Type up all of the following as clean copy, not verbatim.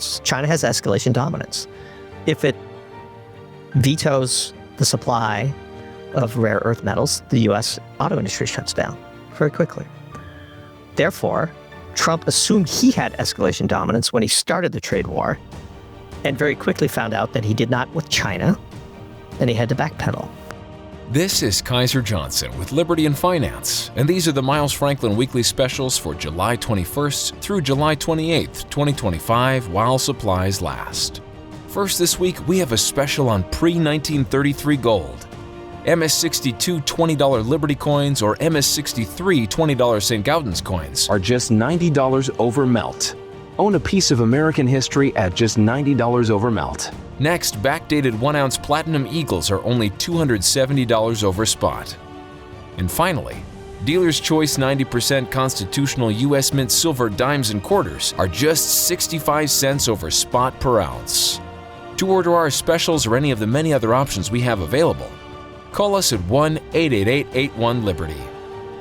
dominance. China has escalation dominance. If it vetoes the supply of rare earth metals, the U.S. auto industry shuts down very quickly. Therefore, Trump assumed he had escalation dominance when he started the trade war, and very quickly found out that he did not with China, and he had to backpedal. This is Kaiser Johnson with Liberty and Finance, and these are the Miles Franklin Weekly Specials for July 21st through July 28th, 2025, while supplies last. First this week, we have a special on pre-1933 gold. MS62 $20 Liberty coins or MS63 $20 St. Gaudens coins are just $90 over melt. Own a piece of American history at just $90 over melt. Next, backdated 1-ounce Platinum Eagles are only $270 over spot. And finally, Dealer's Choice 90% Constitutional U.S. Mint Silver Dimes and Quarters are just 65 cents over spot per ounce. To order our specials or any of the many other options we have available, call us at 1-888-81-LIBERTY.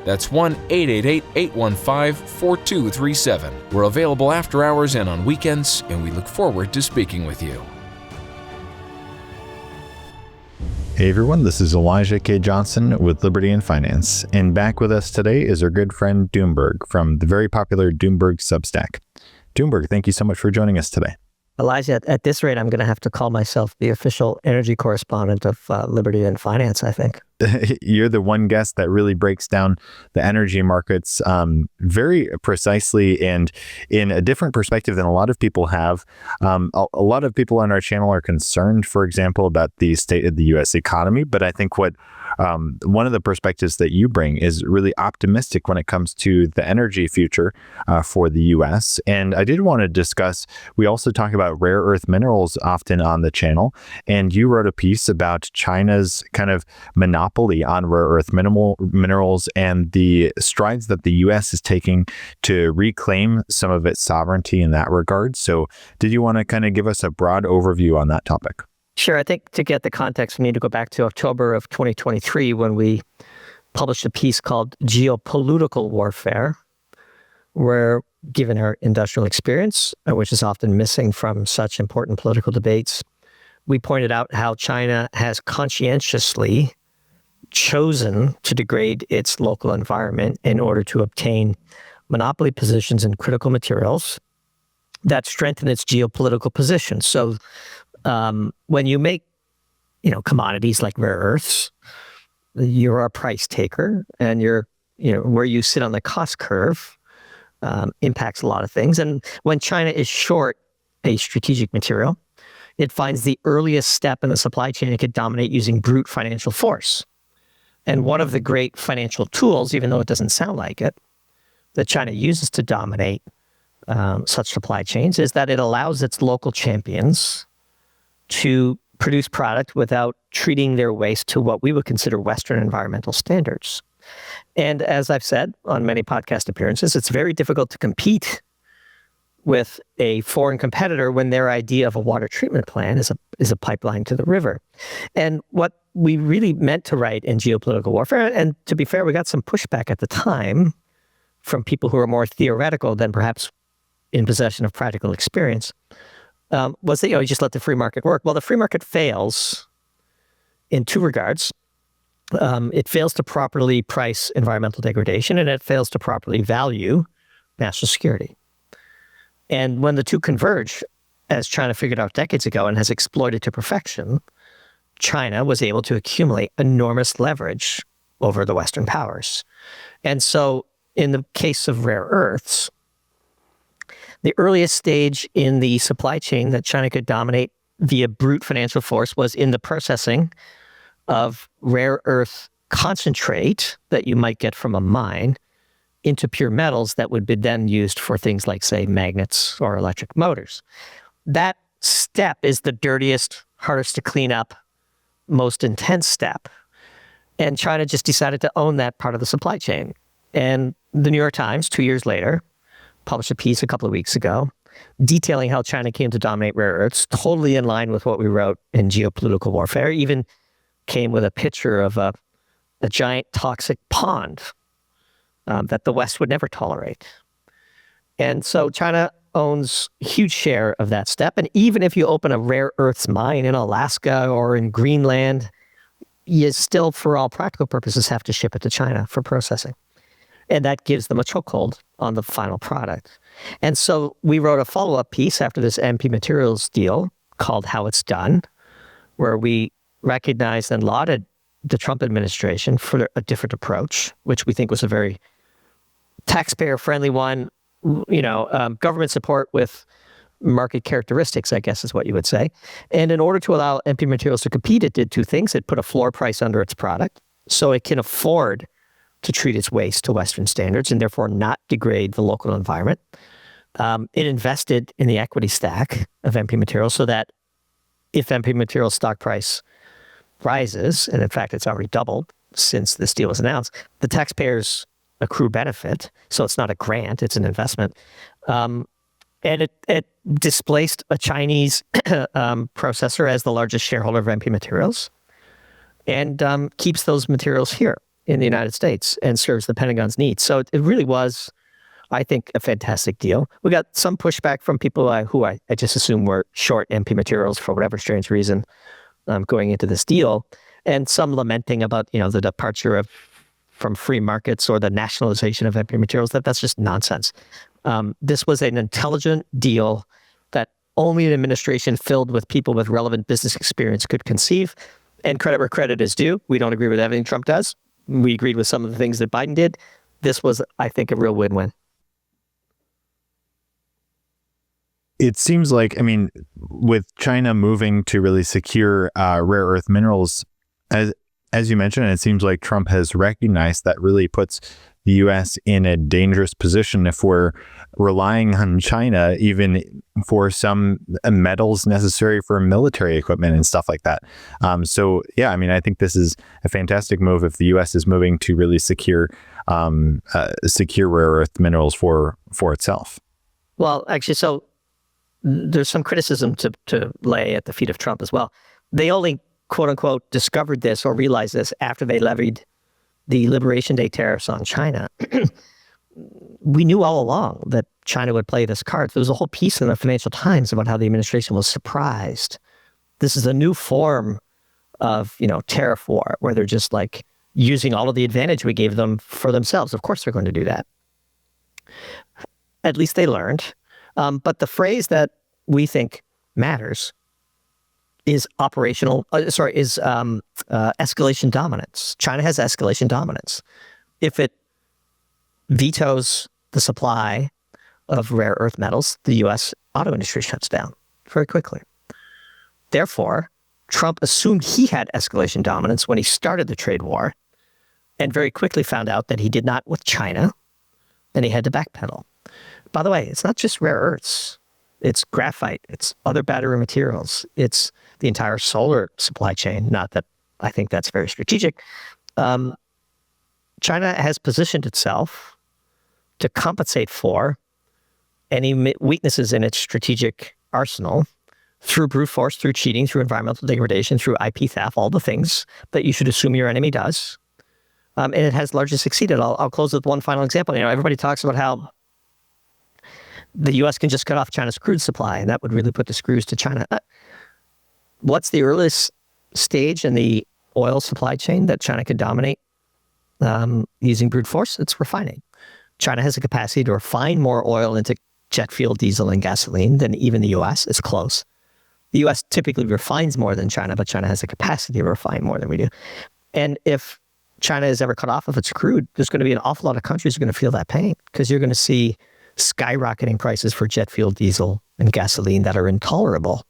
That's 1-888-815-4237. We're available after hours and on weekends, and we look forward to speaking with you. Hey everyone, this is Elijah K. Johnson with Liberty and Finance, and back with us today is our good friend Doomberg from the very popular Doomberg Substack. Doomberg, thank you so much for joining us today. Elijah, at this rate, I'm going to have to call myself the official energy correspondent of Liberty and Finance, I think. You're the one guest that really breaks down the energy markets very precisely and in a different perspective than a lot of people have. A lot of people on our channel are concerned, for example, about the state of the U.S. economy, but I think what one of the perspectives that you bring is really optimistic when it comes to the energy future for the U.S. And I did want to discuss, we also talk about rare earth minerals often on the channel, and you wrote a piece about China's kind of monopoly on rare earth minerals and the strides that the U.S. is taking to reclaim some of its sovereignty in that regard. So did you want to kind of give us a broad overview on that topic? Sure. I think to get the context, we need to go back to October of 2023 when we published a piece called Geopolitical Warfare, where, given our industrial experience, which is often missing from such important political debates, we pointed out how China has conscientiously chosen to degrade its local environment in order to obtain monopoly positions in critical materials that strengthen its geopolitical position. So when you make, commodities like rare earths, you're a price taker, and where you sit on the cost curve impacts a lot of things. And when China is short a strategic material, it finds the earliest step in the supply chain it could dominate using brute financial force. And one of the great financial tools, even though it doesn't sound like it, that China uses to dominate such supply chains is that it allows its local champions to produce product without treating their waste to what we would consider Western environmental standards. And as I've said on many podcast appearances, it's very difficult to compete with a foreign competitor when their idea of a water treatment plant is a pipeline to the river. And what we really meant to write in Geopolitical Warfare, and to be fair, we got some pushback at the time from people who are more theoretical than perhaps in possession of practical experience, was that, you just let the free market work. Well, the free market fails in two regards. It fails to properly price environmental degradation, and it fails to properly value national security. And when the two converge, as China figured out decades ago and has exploited to perfection, China was able to accumulate enormous leverage over the Western powers. And so in the case of rare earths, the earliest stage in the supply chain that China could dominate via brute financial force was in the processing of rare earth concentrate that you might get from a mine into pure metals that would be then used for things like, say, magnets or electric motors. That step is the dirtiest, hardest to clean up, most intense step. And China just decided to own that part of the supply chain. And the New York Times, 2 years later, published a piece a couple of weeks ago detailing how China came to dominate rare earths, totally in line with what we wrote in Geopolitical Warfare, even came with a picture of a giant toxic pond that the West would never tolerate. And so China owns a huge share of that step. And even if you open a rare earths mine in Alaska or in Greenland, you still, for all practical purposes, have to ship it to China for processing. And that gives them a chokehold on the final product. And so we wrote a follow-up piece after this MP Materials deal called How It's Done, where we recognized and lauded the Trump administration for a different approach, which we think was a very taxpayer-friendly one, government support with market characteristics, I guess is what you would say. And in order to allow MP Materials to compete, it did two things. It put a floor price under its product so it can afford to treat its waste to Western standards and therefore not degrade the local environment. It invested in the equity stack of MP Materials so that if MP Materials stock price rises, and in fact it's already doubled since this deal was announced, the taxpayers accrue benefit. So it's not a grant, it's an investment. And it displaced a Chinese processor as the largest shareholder of MP Materials and keeps those materials here in the United States and serves the Pentagon's needs. So it really was, I think, a fantastic deal. We got some pushback from people who I just assume were short MP Materials for whatever strange reason going into this deal, and some lamenting about the departure from free markets or the nationalization of MP Materials. That's just nonsense. This was an intelligent deal that only an administration filled with people with relevant business experience could conceive. And credit where credit is due. We don't agree with everything Trump does. We agreed with some of the things that Biden did. This was, I think, a real win-win. It seems like, with China moving to really secure rare earth minerals, as you mentioned, it seems like Trump has recognized that really puts the U.S. in a dangerous position if we're relying on China, even for some metals necessary for military equipment and stuff like that. I think this is a fantastic move if the U.S. is moving to really secure rare earth minerals for itself. Well, actually, so there's some criticism to lay at the feet of Trump as well. They only, quote unquote, discovered this or realized this after they levied the Liberation Day tariffs on China. We knew all along that China would play this card. There was a whole piece in the Financial Times about how the administration was surprised. This is a new form of, tariff war, where they're just like using all of the advantage we gave them for themselves. Of course they're going to do that. At least they learned. But the phrase that we think matters is escalation dominance. China has escalation dominance. If it vetoes the supply of rare earth metals, the U.S. auto industry shuts down very quickly. Therefore, Trump assumed he had escalation dominance when he started the trade war and very quickly found out that he did not with China, and he had to backpedal. By the way, it's not just rare earths. It's graphite. It's other battery materials. It's the entire solar supply chain. Not that I think that's very strategic. China has positioned itself to compensate for any weaknesses in its strategic arsenal through brute force, through cheating, through environmental degradation, through IP theft, all the things that you should assume your enemy does. And it has largely succeeded. I'll close with one final example. Everybody talks about how the U.S. can just cut off China's crude supply, and that would really put the screws to China. What's the earliest stage in the oil supply chain that China can dominate using brute force? It's refining. China has a capacity to refine more oil into jet fuel, diesel, and gasoline than even the U.S. It's close. The U.S. typically refines more than China, but China has a capacity to refine more than we do. And if China is ever cut off of its crude, there's going to be an awful lot of countries who are going to feel that pain, because you're going to see skyrocketing prices for jet fuel, diesel, and gasoline that are intolerable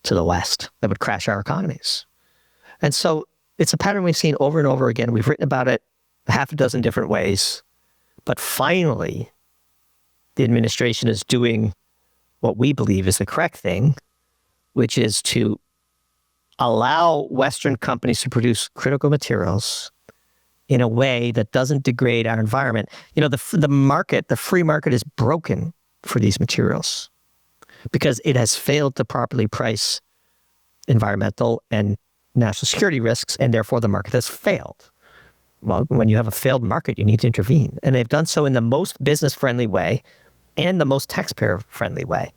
to the West, that would crash our economies. And so it's a pattern we've seen over and over again. We've written about it half a dozen different ways. But finally, the administration is doing what we believe is the correct thing, which is to allow Western companies to produce critical materials in a way that doesn't degrade our environment. The free market is broken for these materials because it has failed to properly price environmental and national security risks, and therefore the market has failed. Well, when you have a failed market, you need to intervene. And they've done so in the most business-friendly way and the most taxpayer-friendly way.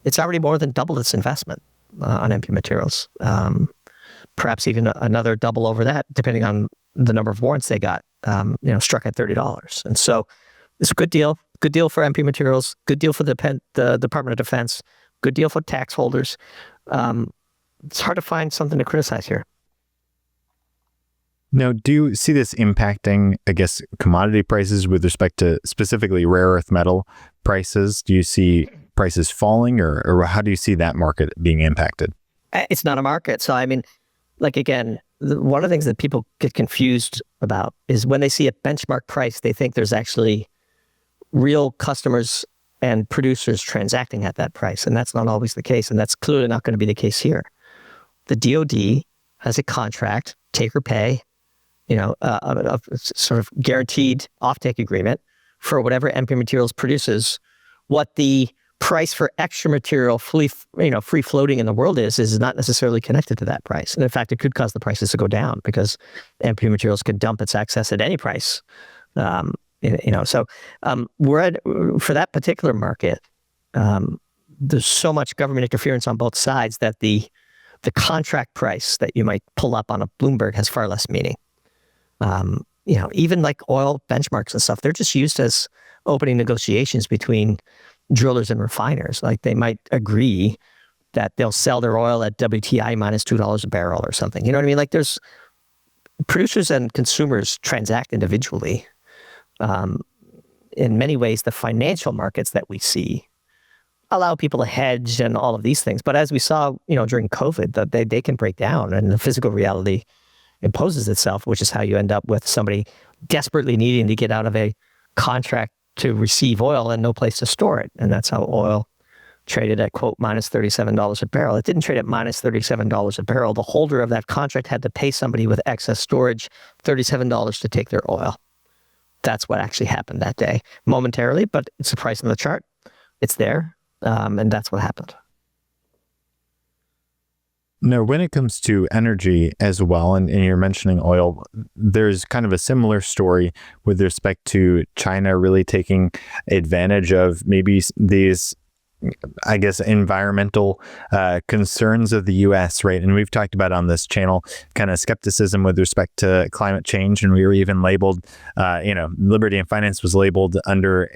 It's already more than doubled its investment on MP Materials. Perhaps even another double over that, depending on the number of warrants they got, struck at $30. And so it's a good deal. Good deal for MP Materials. Good deal for the Department of Defense. Good deal for tax holders. It's hard to find something to criticize here. Now, do you see this impacting, I guess, commodity prices with respect to specifically rare earth metal prices? Do you see prices falling, or how do you see that market being impacted? It's not a market. So, I mean, again, one of the things that people get confused about is when they see a benchmark price, they think there's actually real customers and producers transacting at that price. And that's not always the case. And that's clearly not going to be the case here. The DoD has a contract, take or pay, a sort of guaranteed offtake agreement for whatever MP Materials produces. What the price for extra material free floating in the world is not necessarily connected to that price. And in fact, it could cause the prices to go down because MP Materials could dump its excess at any price. So for that particular market, there's so much government interference on both sides that the contract price that you might pull up on a Doomberg has far less meaning. Even like oil benchmarks and stuff, they're just used as opening negotiations between drillers and refiners. Like they might agree that they'll sell their oil at WTI minus $2 a barrel or something. You know what I mean? Like there's producers and consumers transact individually. In many ways, the financial markets that we see allow people to hedge and all of these things. But as we saw, during COVID, that they can break down and the physical reality imposes itself, which is how you end up with somebody desperately needing to get out of a contract to receive oil and no place to store it. And that's how oil traded at, quote, minus $37 a barrel. It didn't trade at minus $37 a barrel. The holder of that contract had to pay somebody with excess storage $37 to take their oil. That's what actually happened that day, momentarily, but it's the price on the chart. It's there, and that's what happened. Now, when it comes to energy as well, and you're mentioning oil, there's kind of a similar story with respect to China really taking advantage of maybe these, I guess, environmental concerns of the U.S., right? And we've talked about on this channel kind of skepticism with respect to climate change. And we were even labeled, Liberty and Finance was labeled under,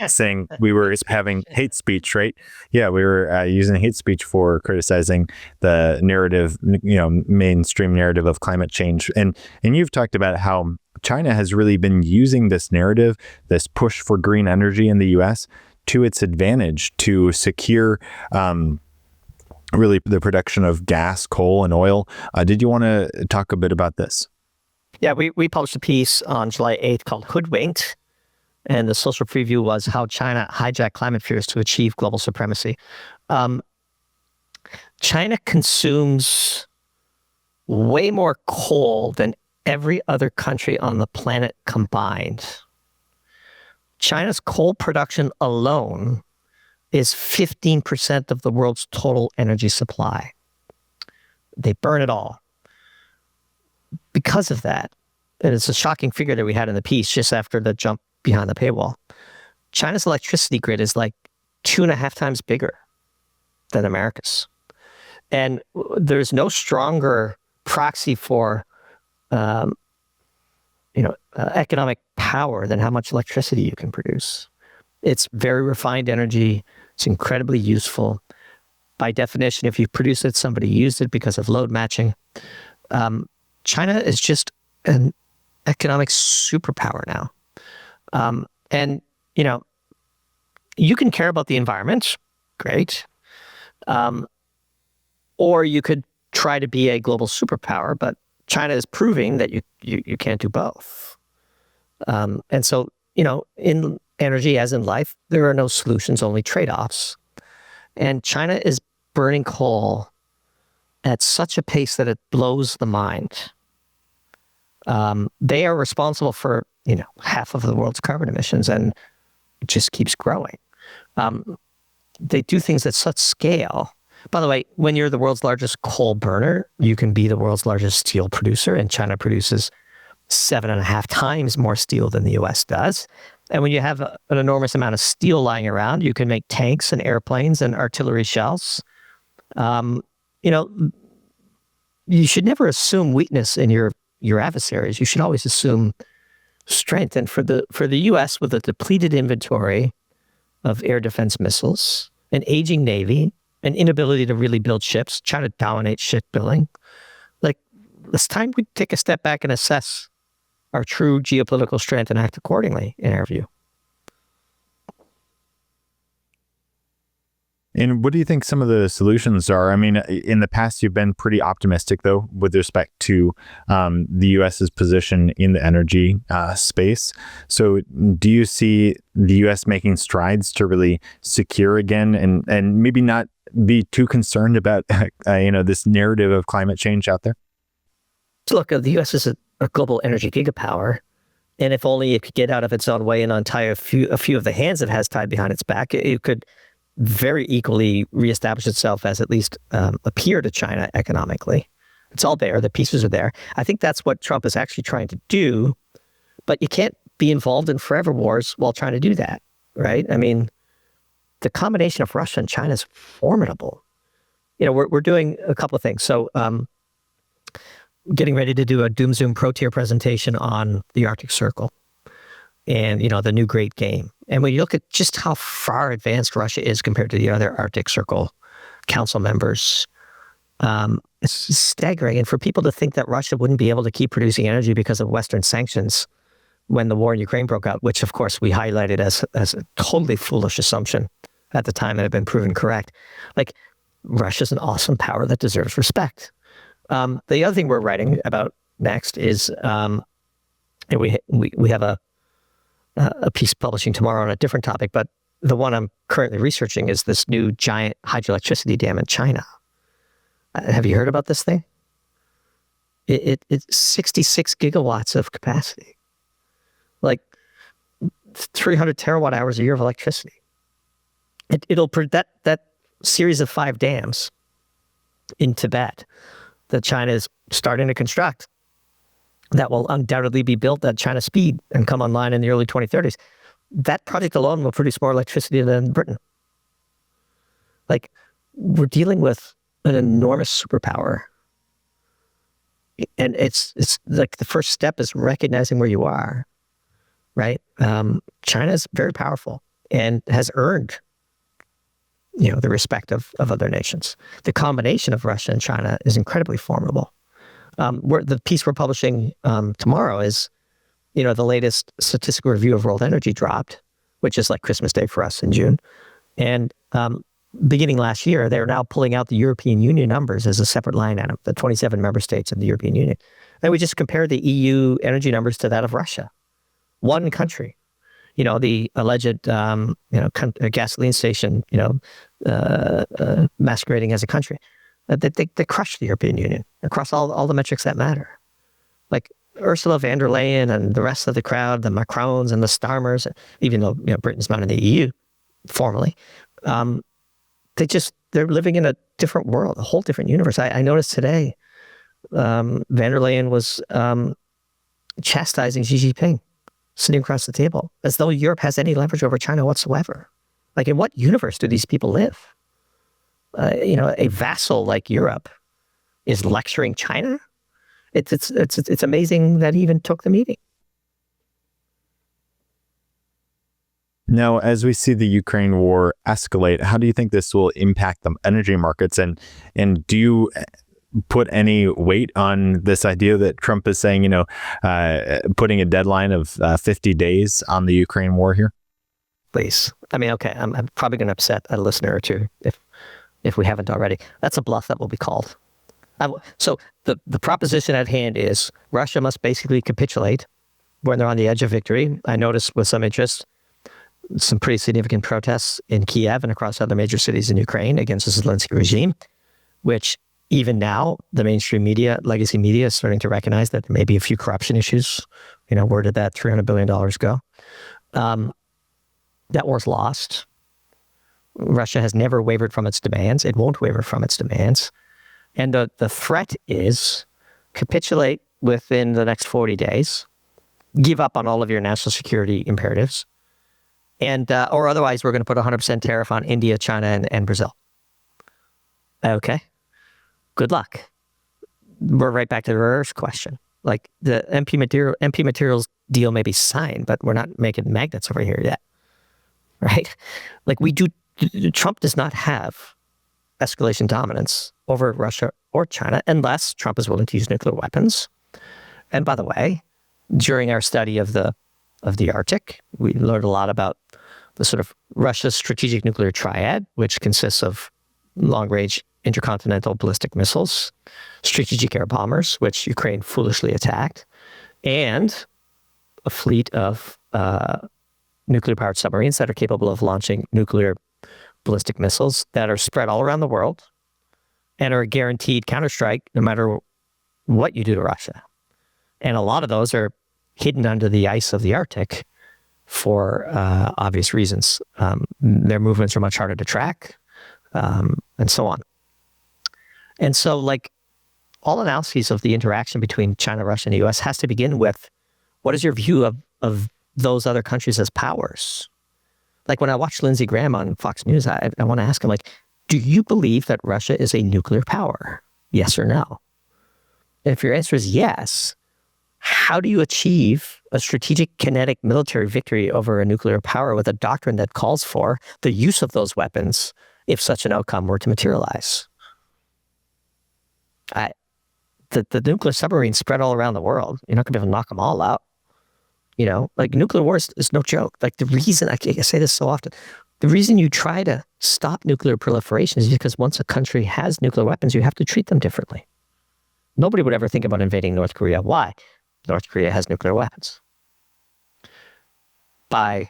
saying we were having hate speech, right? Yeah, we were using hate speech for criticizing the narrative, mainstream narrative of climate change. And you've talked about how China has really been using this narrative, this push for green energy in the U.S., to its advantage to secure really the production of gas, coal, and oil. Did you want to talk a bit about this? Yeah, we published a piece on July 8th called Hoodwinked, and the social preview was how China hijacked climate fears to achieve global supremacy. China consumes way more coal than every other country on the planet combined. China's coal production alone is 15% of the world's total energy supply. They burn it all. Because of that, and it's a shocking figure that we had in the piece just after the jump behind the paywall, China's electricity grid is like 2.5 times bigger than America's. And there's no stronger proxy for economic power than how much electricity you can produce. It's very refined energy. It's incredibly useful. By definition, if you produce it, somebody used it because of load matching. China is just an economic superpower now. You can care about the environment, great. Or you could try to be a global superpower, but China is proving that you can't do both. And so, in energy, as in life, there are no solutions, only trade-offs. And China is burning coal at such a pace that it blows the mind. They are responsible for, half of the world's carbon emissions, and it just keeps growing. They do things at such scale. By the way, when you're the world's largest coal burner, you can be the world's largest steel producer, and China produces 7.5 times more steel than the U.S. does. And when you have an enormous amount of steel lying around, you can make tanks and airplanes and artillery shells. You know, you should never assume weakness in your adversaries. You should always assume strength. And for the U.S., with a depleted inventory of air defense missiles, an aging Navy, an inability to really build ships, China dominates shipbuilding, like, it's time we take a step back and assess our true geopolitical strength and act accordingly, in our view. And what do you think some of the solutions are? I mean, in the past, you've been pretty optimistic, though, with respect to the U.S.'s position in the energy space. So do you see the U.S. making strides to really secure again and maybe not be too concerned about, this narrative of climate change out there? Look, the U.S. is a global energy gigapower. And if only it could get out of its own way and untie a few of the hands it has tied behind its back, it could very equally reestablish itself as at least a peer to China economically. It's all there. The pieces are there. I think that's what Trump is actually trying to do, but you can't be involved in forever wars while trying to do that, right? I mean, the combination of Russia and China is formidable. We're doing a couple of things. So getting ready to do a Doom Zoom Pro Tier presentation on the Arctic Circle and, the new great game. And when you look at just how far advanced Russia is compared to the other Arctic Circle Council members, it's staggering. And for people to think that Russia wouldn't be able to keep producing energy because of Western sanctions when the war in Ukraine broke out, which of course we highlighted as a totally foolish assumption at the time that had been proven correct. Like, Russia's an awesome power that deserves respect. The other thing we're writing about next is, and we have a piece publishing tomorrow on a different topic, but the one I'm currently researching is this new giant hydroelectricity dam in China. Have you heard about this thing? It's 66 gigawatts of capacity, like 300 terawatt hours a year of electricity. It'll that series of 5 dams in Tibet that China is starting to construct, that will undoubtedly be built at China speed and come online in the early 2030s. That project alone will produce more electricity than Britain. Like, we're dealing with an enormous superpower. And it's like the first step is recognizing where you are, right? China is very powerful and has earned, the respect of other nations. The combination of Russia and China is incredibly formidable. The piece we're publishing tomorrow is, the latest statistical review of world energy dropped, which is like Christmas Day for us in June. And beginning last year, they're now pulling out the European Union numbers as a separate line item, the 27 member states of the European Union. And we just compare the EU energy numbers to that of Russia. One country. The alleged, gasoline station, masquerading as a country. They crushed the European Union across all the metrics that matter. Like Ursula von der Leyen and the rest of the crowd, the Macrons and the Starmers, even though Britain's not in the EU formally, they're living in a different world, a whole different universe. I noticed today, von der Leyen was chastising Xi Jinping, sitting across the table, as though Europe has any leverage over China whatsoever. Like, in what universe do these people live? A vassal like Europe is lecturing China. It's amazing that he even took the meeting. Now, as we see the Ukraine war escalate, how do you think this will impact the energy markets? And do you put any weight on this idea that Trump is saying, putting a deadline of 50 days on the Ukraine war here? Please. I mean, okay, I'm probably going to upset a listener or two if we haven't already. That's a bluff that will be called. So the proposition at hand is Russia must basically capitulate when they're on the edge of victory. I noticed with some interest some pretty significant protests in Kiev and across other major cities in Ukraine against the Zelensky regime, which even now the mainstream media, legacy media, is starting to recognize that there may be a few corruption issues. Where did that $300 billion go? That war's lost. Russia has never wavered from its demands. It won't waver from its demands. And the threat is capitulate within the next 40 days, give up on all of your national security imperatives, And or otherwise, we're going to put 100% tariff on India, China, and Brazil. Okay, good luck. We're right back to the reverse question. Like the MP materials deal may be signed, but we're not making magnets over here yet, right? Like Trump does not have escalation dominance over Russia or China unless Trump is willing to use nuclear weapons. And by the way, during our study of the Arctic, we learned a lot about the sort of Russia's strategic nuclear triad, which consists of long-range intercontinental ballistic missiles, strategic air bombers, which Ukraine foolishly attacked, and a fleet of nuclear-powered submarines that are capable of launching nuclear ballistic missiles that are spread all around the world and are a guaranteed counterstrike no matter what you do to Russia. And a lot of those are hidden under the ice of the Arctic for obvious reasons. Their movements are much harder to track, and so on. And so, like, all analyses of the interaction between China, Russia, and the U.S. has to begin with, what is your view of those other countries as powers? Like, when I watch Lindsey Graham on Fox News, I want to ask him, like, do you believe that Russia is a nuclear power? Yes or no? And if your answer is yes, how do you achieve a strategic kinetic military victory over a nuclear power with a doctrine that calls for the use of those weapons if such an outcome were to materialize? The nuclear submarines spread all around the world. You're not going to be able to knock them all out. You know, like, nuclear war is no joke. Like, the reason, I say this so often, the reason you try to stop nuclear proliferation is because once a country has nuclear weapons, you have to treat them differently. Nobody would ever think about invading North Korea. Why? North Korea has nuclear weapons. By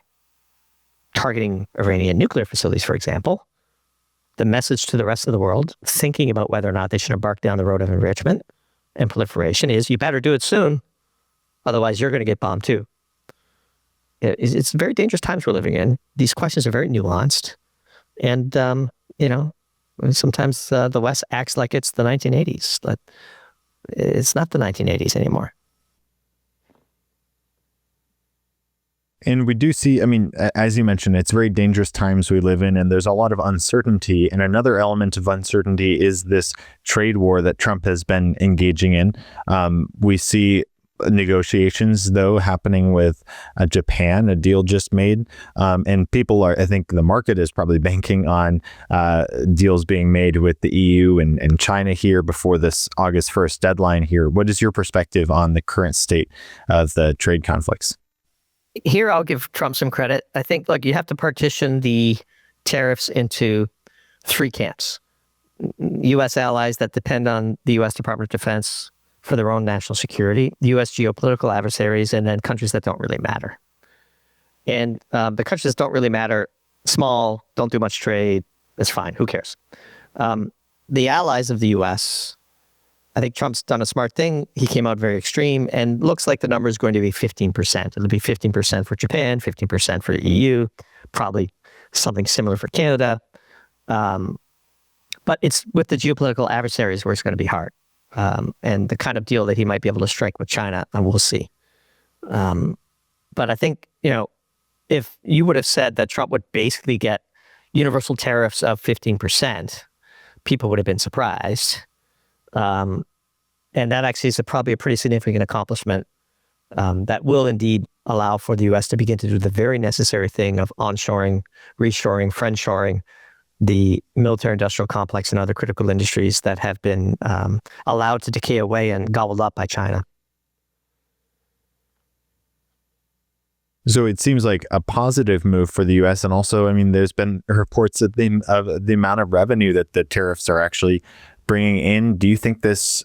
targeting Iranian nuclear facilities, for example, the message to the rest of the world, thinking about whether or not they should embark down the road of enrichment and proliferation, is you better do it soon. Otherwise, you're going to get bombed too. It's very dangerous times we're living in. These questions are very nuanced. And, sometimes the West acts like it's the 1980s, but it's not the 1980s anymore. And we do see, I mean, as you mentioned, it's very dangerous times we live in, and there's a lot of uncertainty. And another element of uncertainty is this trade war that Trump has been engaging in. We see negotiations, though, happening with Japan, a deal just made. And people I think the market is probably banking on deals being made with the EU and China here before this August 1st deadline here. What is your perspective on the current state of the trade conflicts? Here, I'll give Trump some credit. I think, look, you have to partition the tariffs into three camps. U.S. allies that depend on the U.S. Department of Defense for their own national security, U.S. geopolitical adversaries, and then countries that don't really matter. And the countries that don't really matter, small, don't do much trade, it's fine. Who cares? The allies of the U.S., I think Trump's done a smart thing. He came out very extreme, and looks like the number is going to be 15%. It'll be 15% for Japan, 15% for the EU, probably something similar for Canada. But it's with the geopolitical adversaries where it's going to be hard. And the kind of deal that he might be able to strike with China, and we'll see. But I think, if you would have said that Trump would basically get universal tariffs of 15%, people would have been surprised. And that actually is probably a pretty significant accomplishment that will indeed allow for the U.S. to begin to do the very necessary thing of onshoring, reshoring, friendshoring the military-industrial complex and other critical industries that have been allowed to decay away and gobbled up by China. So it seems like a positive move for the U.S. And also, I mean, there's been reports of the amount of revenue that the tariffs are actually bringing in. Do you think this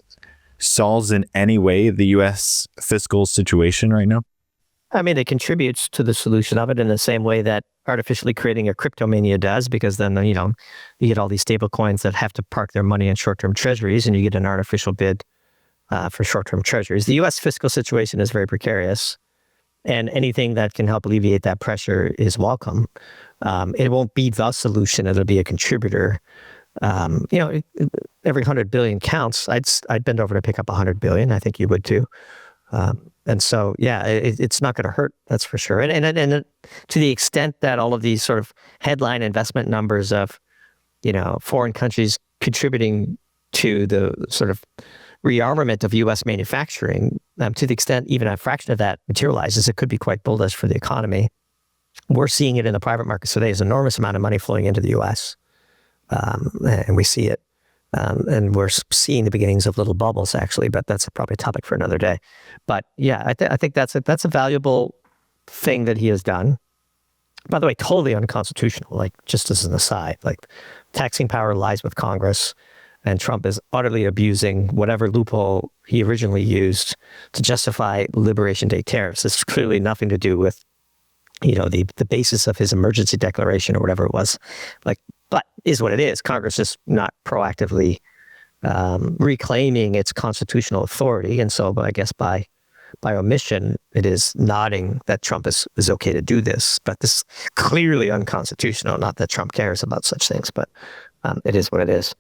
solves in any way the U.S. fiscal situation right now? I mean, it contributes to the solution of it in the same way that artificially creating a cryptomania does, because then, you get all these stable coins that have to park their money in short-term treasuries, and you get an artificial bid for short-term treasuries. The U.S. fiscal situation is very precarious, and anything that can help alleviate that pressure is welcome. It won't be the solution. It'll be a contributor. Every 100 billion counts. I'd bend over to pick up 100 billion. I think you would too. And so, yeah, it's not going to hurt. That's for sure. And to the extent that all of these sort of headline investment numbers of, foreign countries contributing to the sort of rearmament of U.S. manufacturing, to the extent even a fraction of that materializes, it could be quite bullish for the economy. We're seeing it in the private markets today. There's an enormous amount of money flowing into the U.S. And we see it. And we're seeing the beginnings of little bubbles, actually, but that's probably a topic for another day. But yeah, I think that's a valuable thing that he has done. By the way, totally unconstitutional, like just as an aside, like taxing power lies with Congress, and Trump is utterly abusing whatever loophole he originally used to justify Liberation Day tariffs. This is clearly nothing to do with, the basis of his emergency declaration or whatever it was. But is what it is. Congress is not proactively reclaiming its constitutional authority. And so, but I guess by omission, it is nodding that Trump is okay to do this. But this is clearly unconstitutional. Not that Trump cares about such things, but it is what it is.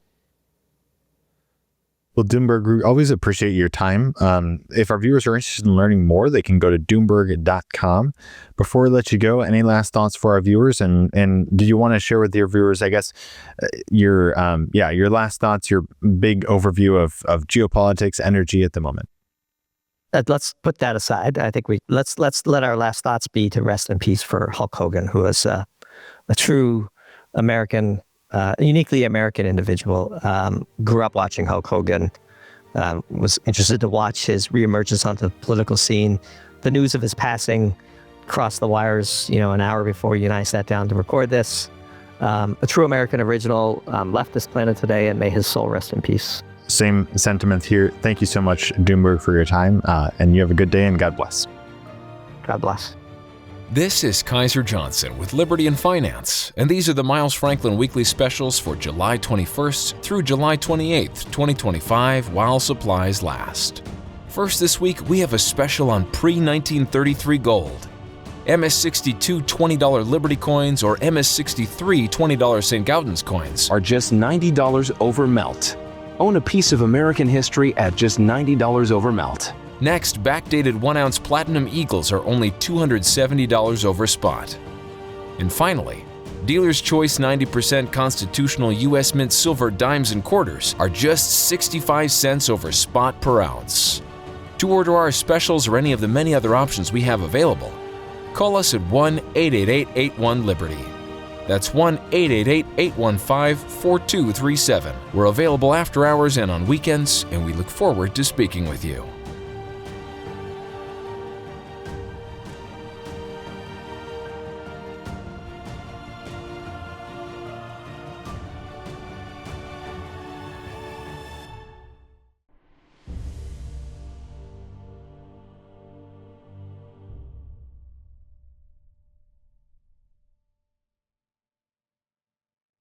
Well, Doomberg, we always appreciate your time. If our viewers are interested in learning more, they can go to Doomberg.com. Before we let you go, any last thoughts for our viewers? And do you want to share with your viewers, I guess, your last thoughts, your big overview of geopolitics, energy at the moment? Let's put that aside. I think let's let our last thoughts be to rest in peace for Hulk Hogan, who was a true American, uniquely American individual. Grew up watching Hulk Hogan. Was interested to watch his reemergence onto the political scene. The news of his passing crossed the wires, an hour before you and I sat down to record this. A true American original left this planet today, and may his soul rest in peace. Same sentiment here. Thank you so much, Doomberg, for your time, and you have a good day, and God bless. God bless. This is Kaiser Johnson with Liberty and Finance, and these are the Miles Franklin Weekly Specials for July 21st through July 28th, 2025, while supplies last. First this week, we have a special on pre-1933 gold. MS-62 $20 Liberty coins or MS-63 $20 St. Gaudens coins are just $90 over melt. Own a piece of American history at just $90 over melt. Next, backdated 1-ounce platinum eagles are only $270 over spot. And finally, Dealer's Choice 90% constitutional U.S. Mint silver dimes and quarters are just 65 cents over spot per ounce. To order our specials or any of the many other options we have available, call us at 1-888-81-LIBERTY. That's 1-888-815-4237. We're available after hours and on weekends, and we look forward to speaking with you.